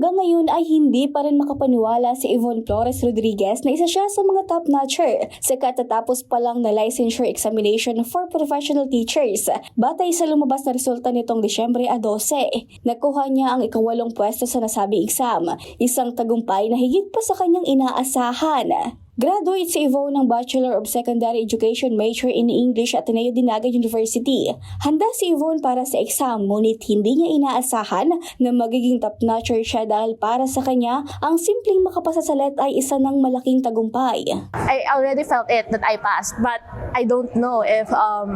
Hanggang ngayon ay hindi pa rin makapaniwala si Yvonne Flores Rodriguez na isa siya sa mga top-notcher sa katatapos pa lang na licensure examination for professional teachers. Batay sa lumabas na resulta nitong Disyembre 12, nakuha niya ang ika-8 pwesto sa nasabing exam, isang tagumpay na higit pa sa kanyang inaasahan. Graduate si Yvonne ng Bachelor of Secondary Education major in English at Ateneo Dinagat University. Handa si Yvonne para sa exam, ngunit hindi niya inaasahan na magiging top-notcher siya dahil para sa kanya, ang simpleng makapasa sa LET ay isa ng malaking tagumpay. I already felt it that I passed, but I don't know if I'll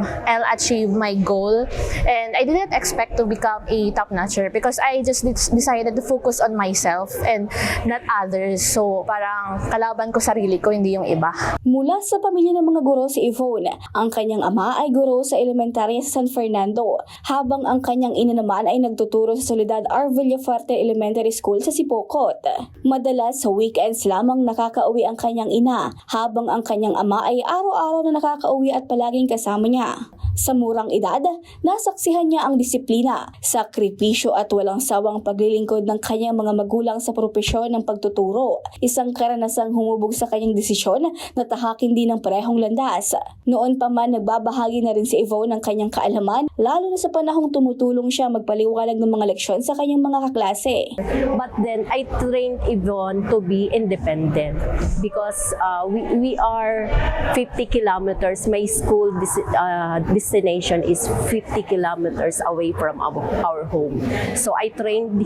achieve my goal. And I didn't expect to become a top-notcher because I just decided to focus on myself and not others. So parang kalaban ko sarili ko, hindi yung iba. Mula sa pamilya ng mga guro si Yvonne, ang kanyang ama ay guro sa elementarya sa San Fernando, habang ang kanyang ina naman ay nagtuturo sa Soledad R. Villafuerte Elementary School sa Sipocot. Madalas sa weekends lamang nakakauwi ang kanyang ina, habang ang kanyang ama ay araw-araw na nakakauwi at palaging kasama niya. Sa murang edad, nasaksihan niya ang disiplina, sakripisyo at walang sawang paglilingkod ng kanyang mga magulang sa propesyon ng pagtuturo, isang karanasang humubog sa kanyang desisyon na tahakin din ng parehong landas. Noon pa man nagbabahagi na rin si Yvonne ng kanyang kaalaman, lalo na sa panahong tumutulong siya magpaliwanag ng mga leksyon sa kanyang mga kaklase. But then I trained Yvonne to be independent because we are 50 kilometers. My school destination is 50 kilometers away from our home. So I trained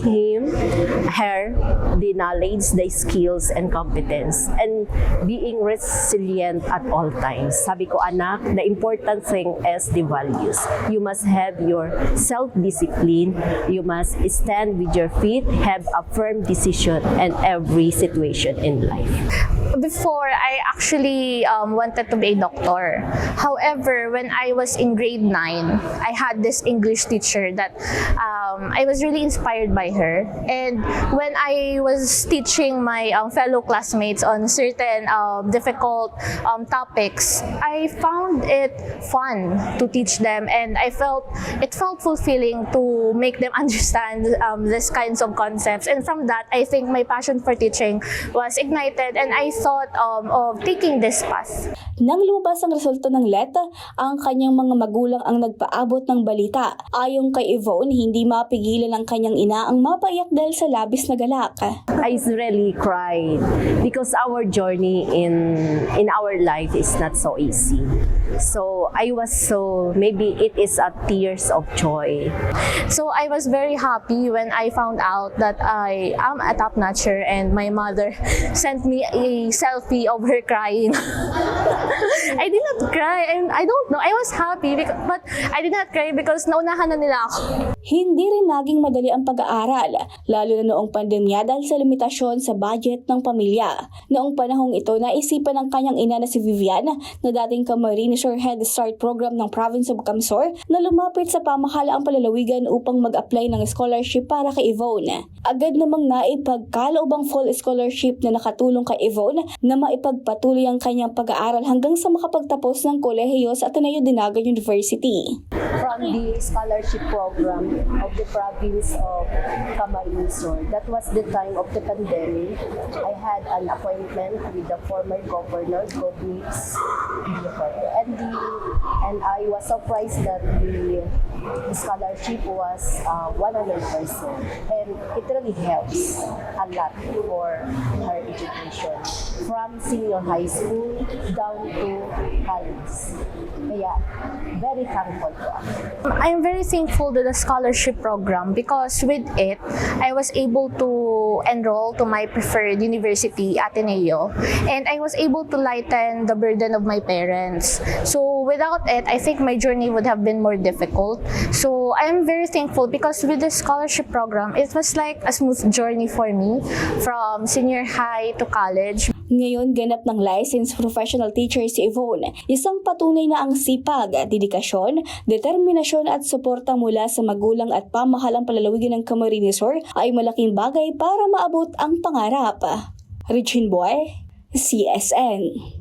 her, the knowledge, the skills, and competence, and being resilient at all times. Sabi ko, anak, the important thing is the values. You must have your self-discipline. You must stand with your feet, have a firm decision in every situation in life. Before, I actually wanted to be a doctor. However, when I was in grade 9, I had this English teacher that I was really inspired by her. And when I was teaching my fellow classmates on certain difficult topics, I found it fun to teach them, and it felt fulfilling to make them understand these kinds of concepts. And from that, I think my passion for teaching was ignited, and I thought of taking this path. Nang lumabas ang resulta ng LET, ang kanyang mga magulang ang nagpaabot ng balita. Ayon kay Yvonne, hindi mapigilan ng kanyang ina ang mapaiyak dahil sa labis na galak. I really cried because our journey in our life is not so easy. So I was maybe it is a tears of joy. So I was very happy when I found out that I am a top-notcher, and my mother sent me a selfie of her crying. I did not cry, and I don't know, I was happy but I did not cry because naunahan na nila ako. Hindi rin naging madali ang pag-aaral, lalo na noong pandemya dahil sa limitasyon sa budget ng pamilya. Noong panahong ito, naisipan ng kanyang ina na si Vivian, na dating Camarines Head Start program ng Province of Camsor, na lumapit sa pamahalaang palalawigan upang mag-apply ng scholarship para kay Yvonne. Agad namang naipagkaloobang full scholarship na nakatulong kay Yvonne na maipagpatuloy ang kanyang pag-aaral hanggang sa makapagtapos ng kolehiyo sa Ateneo Dinagat University. From the scholarship program of the province of Camarines Sur, that was the time of the pandemic. I had an appointment with the former governor, Govnix, and I was surprised that the scholarship was 100%, and it really helps a lot for her education from senior high school down to college. Kaya, very thankful po ako. I'm very thankful to the scholarship program because with it, I was able to enroll to my preferred university, Ateneo, and I was able to lighten the burden of my parents. So without it, I think my journey would have been more difficult. So I'm very thankful because with the scholarship program, it was like a smooth journey for me from senior high to college. Ngayon, ganap ng licensed professional teacher si Yvonne, isang patunay na ang sipag, dedikasyon, determinasyon at suporta mula sa magulang at pamahalang palalawigan ng Camarines Sur ay malaking bagay para maabot ang pangarap. Regine Boy, CSN.